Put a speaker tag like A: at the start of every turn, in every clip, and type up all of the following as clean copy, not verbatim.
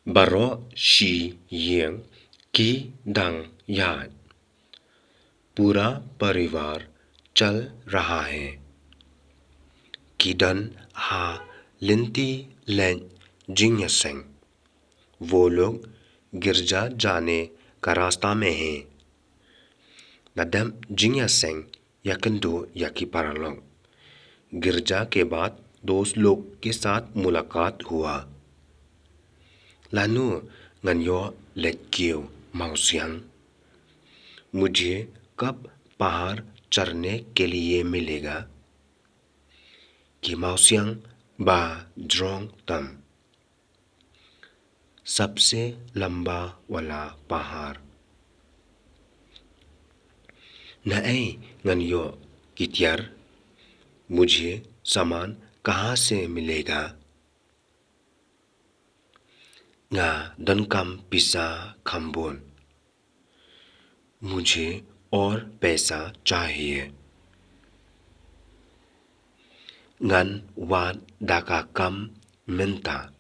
A: Baro shi yeng की दंग याद पूरा परिवार चल रहा है। किडन हा लिंती लें जिंगसेंग। वो लोग गिरजा जाने का रास्ता में हैं। नदम जिंगसेंग यकंदो यकी पारालोंग। गिरजा के बाद दोस्त लोग के साथ मुलाकात हुआ। लानू गन्यो लेकियो माउसियांग। मुझे कब पहाड़ चढ़ने के लिए मिलेगा? कि माउसियांग बा ड्रोंग तम। सबसे लंबा वाला पहाड़। नए गन्यो कित्यर। मुझे सामान कहाँ से मिलेगा? nga दनकम पिसा खम्बोन। मुझे और पैसा चाहिए। ngन वान दाका कम मिनता।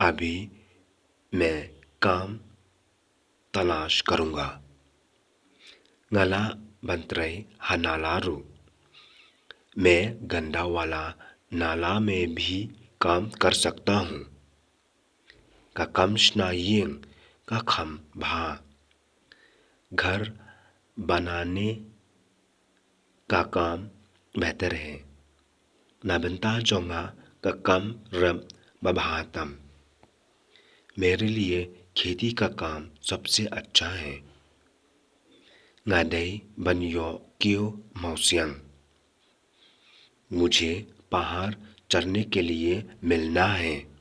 A: अभी मैं काम तलाश करूंगा। ngला बंतरे हनालारू। मैं गंदा वाला नाला में भी काम कर सकता हूँ। का कम स्नायिंग का खम भा। घर बनाने का काम बेहतर है। नाबंता जोंगा का कम रम बभातम। मेरे लिए खेती का काम सबसे अच्छा है। ngade बनियो क्यों मौसियांग। मुझे पहाड़ चढ़ने के लिए मिलना है।